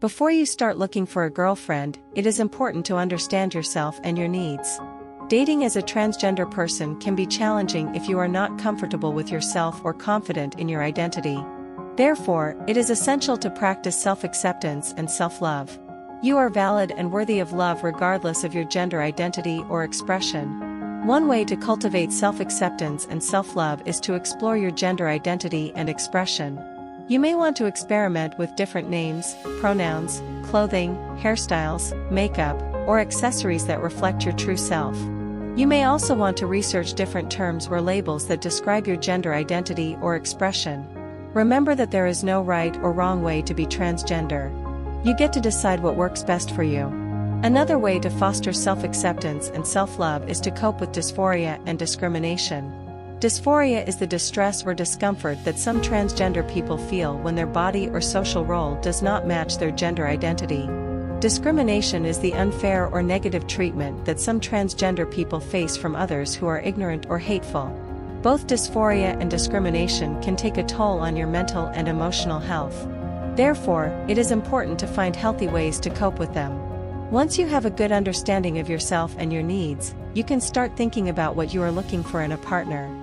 Before you start looking for a girlfriend, it is important to understand yourself and your needs. Dating as a transgender person can be challenging if you are not comfortable with yourself or confident in your identity. Therefore, it is essential to practice self-acceptance and self-love. You are valid and worthy of love regardless of your gender identity or expression. One way to cultivate self-acceptance and self-love is to explore your gender identity and expression. You may want to experiment with different names, pronouns, clothing, hairstyles, makeup, or accessories that reflect your true self. You may also want to research different terms or labels that describe your gender identity or expression. Remember that there is no right or wrong way to be transgender. You get to decide what works best for you. Another way to foster self-acceptance and self-love is to cope with dysphoria and discrimination. Dysphoria is the distress or discomfort that some transgender people feel when their body or social role does not match their gender identity. Discrimination is the unfair or negative treatment that some transgender people face from others who are ignorant or hateful. Both dysphoria and discrimination can take a toll on your mental and emotional health. Therefore, it is important to find healthy ways to cope with them. Once you have a good understanding of yourself and your needs, you can start thinking about what you are looking for in a partner.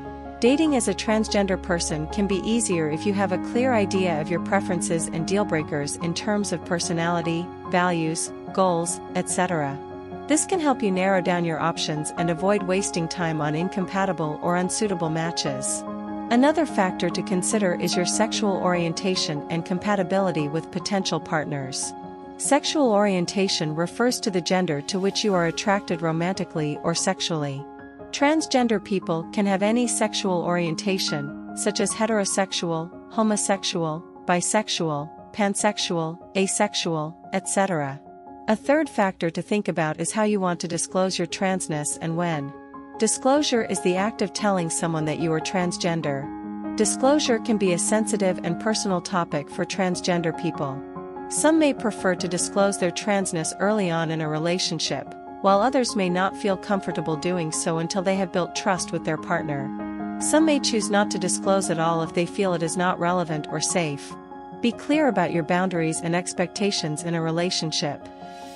Dating as a transgender person can be easier if you have a clear idea of your preferences and deal breakers in terms of personality, values, goals, etc. This can help you narrow down your options and avoid wasting time on incompatible or unsuitable matches. Another factor to consider is your sexual orientation and compatibility with potential partners. Sexual orientation refers to the gender to which you are attracted romantically or sexually. Transgender people can have any sexual orientation, such as heterosexual, homosexual, bisexual, pansexual, asexual, etc. A third factor to think about is how you want to disclose your transness and when. Disclosure is the act of telling someone that you are transgender. Disclosure can be a sensitive and personal topic for transgender people. Some may prefer to disclose their transness early on in a relationship, while others may not feel comfortable doing so until they have built trust with their partner. Some may choose not to disclose at all if they feel it is not relevant or safe. Be clear about your boundaries and expectations in a relationship.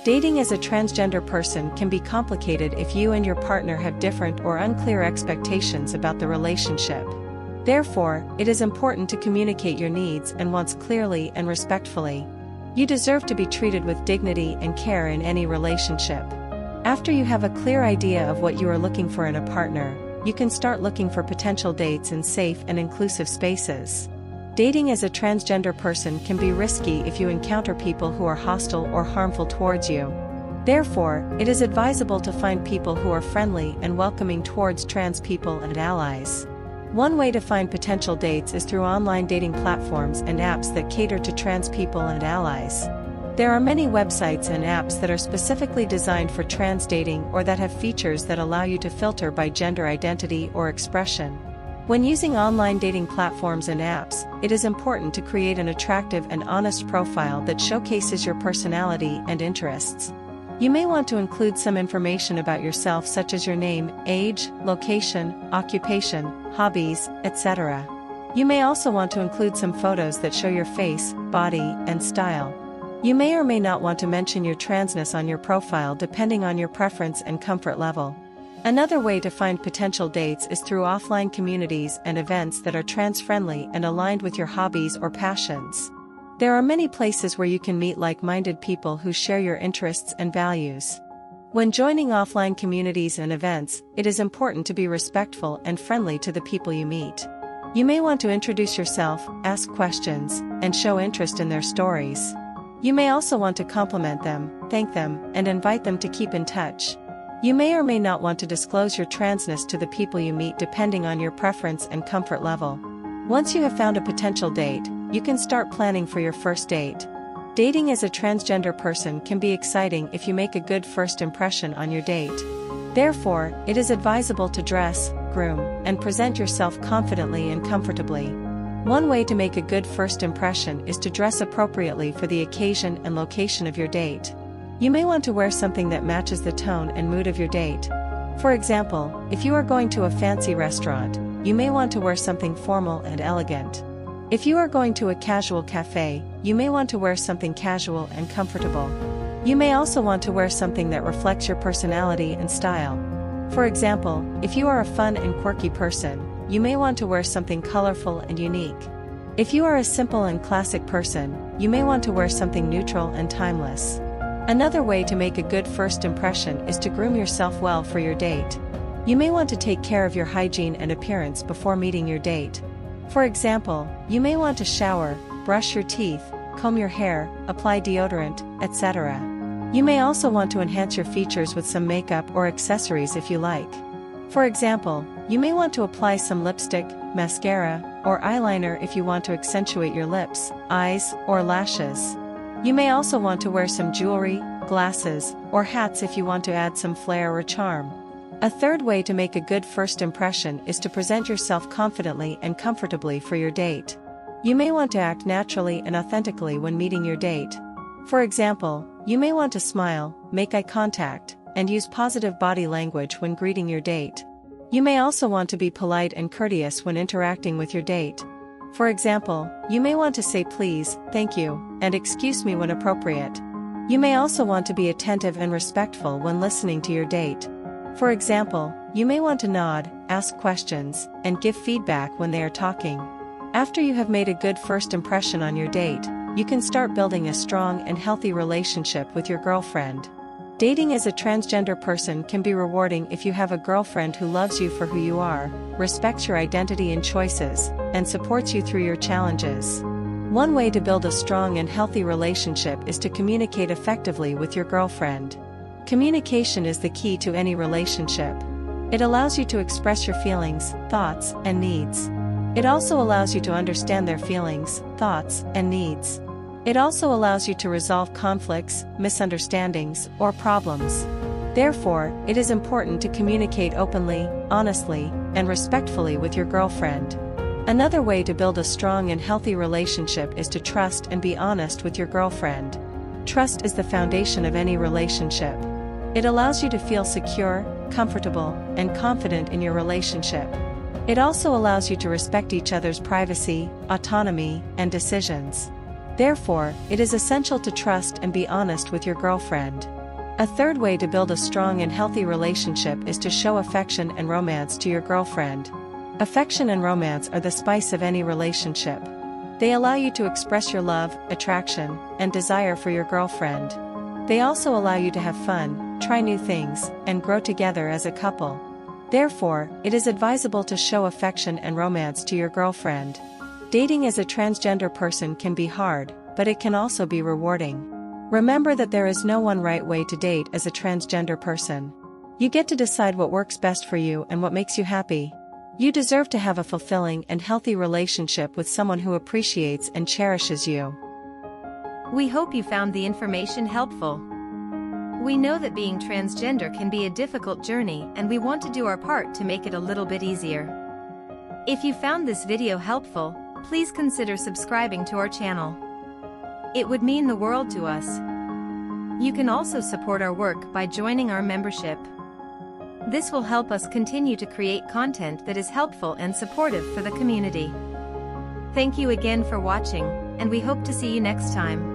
Dating as a transgender person can be complicated if you and your partner have different or unclear expectations about the relationship. Therefore, it is important to communicate your needs and wants clearly and respectfully. You deserve to be treated with dignity and care in any relationship. After you have a clear idea of what you are looking for in a partner, you can start looking for potential dates in safe and inclusive spaces. Dating as a transgender person can be risky if you encounter people who are hostile or harmful towards you. Therefore, it is advisable to find people who are friendly and welcoming towards trans people and allies. One way to find potential dates is through online dating platforms and apps that cater to trans people and allies. There are many websites and apps that are specifically designed for trans dating or that have features that allow you to filter by gender identity or expression. When using online dating platforms and apps, it is important to create an attractive and honest profile that showcases your personality and interests. You may want to include some information about yourself such as your name, age, location, occupation, hobbies, etc. You may also want to include some photos that show your face, body, and style. You may or may not want to mention your transness on your profile depending on your preference and comfort level. Another way to find potential dates is through offline communities and events that are trans-friendly and aligned with your hobbies or passions. There are many places where you can meet like-minded people who share your interests and values. When joining offline communities and events, it is important to be respectful and friendly to the people you meet. You may want to introduce yourself, ask questions, and show interest in their stories. You may also want to compliment them, thank them, and invite them to keep in touch. You may or may not want to disclose your transness to the people you meet depending on your preference and comfort level. Once you have found a potential date, you can start planning for your first date. Dating as a transgender person can be exciting if you make a good first impression on your date. Therefore, it is advisable to dress, groom, and present yourself confidently and comfortably. One way to make a good first impression is to dress appropriately for the occasion and location of your date. You may want to wear something that matches the tone and mood of your date. For example, if you are going to a fancy restaurant, you may want to wear something formal and elegant. If you are going to a casual cafe, you may want to wear something casual and comfortable. You may also want to wear something that reflects your personality and style. For example, if you are a fun and quirky person, you may want to wear something colorful and unique. If you are a simple and classic person, you may want to wear something neutral and timeless. Another way to make a good first impression is to groom yourself well for your date. You may want to take care of your hygiene and appearance before meeting your date. For example, you may want to shower, brush your teeth, comb your hair, apply deodorant, etc. You may also want to enhance your features with some makeup or accessories if you like. For example, you may want to apply some lipstick, mascara, or eyeliner if you want to accentuate your lips, eyes, or lashes. You may also want to wear some jewelry, glasses, or hats if you want to add some flair or charm. A third way to make a good first impression is to present yourself confidently and comfortably for your date. You may want to act naturally and authentically when meeting your date. For example, you may want to smile, make eye contact, and use positive body language when greeting your date. You may also want to be polite and courteous when interacting with your date. For example, you may want to say please, thank you, and excuse me when appropriate. You may also want to be attentive and respectful when listening to your date. For example, you may want to nod, ask questions, and give feedback when they are talking. After you have made a good first impression on your date, you can start building a strong and healthy relationship with your girlfriend. Dating as a transgender person can be rewarding if you have a girlfriend who loves you for who you are, respects your identity and choices, and supports you through your challenges. One way to build a strong and healthy relationship is to communicate effectively with your girlfriend. Communication is the key to any relationship. It allows you to express your feelings, thoughts, and needs. It also allows you to understand their feelings, thoughts, and needs. It also allows you to resolve conflicts, misunderstandings, or problems. Therefore, it is important to communicate openly, honestly, and respectfully with your girlfriend. Another way to build a strong and healthy relationship is to trust and be honest with your girlfriend. Trust is the foundation of any relationship. It allows you to feel secure, comfortable, and confident in your relationship. It also allows you to respect each other's privacy, autonomy, and decisions. Therefore, it is essential to trust and be honest with your girlfriend. A third way to build a strong and healthy relationship is to show affection and romance to your girlfriend. Affection and romance are the spice of any relationship. They allow you to express your love, attraction, and desire for your girlfriend. They also allow you to have fun, try new things, and grow together as a couple. Therefore, it is advisable to show affection and romance to your girlfriend. Dating as a transgender person can be hard, but it can also be rewarding. Remember that there is no one right way to date as a transgender person. You get to decide what works best for you and what makes you happy. You deserve to have a fulfilling and healthy relationship with someone who appreciates and cherishes you. We hope you found the information helpful. We know that being transgender can be a difficult journey, and we want to do our part to make it a little bit easier. If you found this video helpful, please consider subscribing to our channel. It would mean the world to us. You can also support our work by joining our membership. This will help us continue to create content that is helpful and supportive for the community. Thank you again for watching, and we hope to see you next time.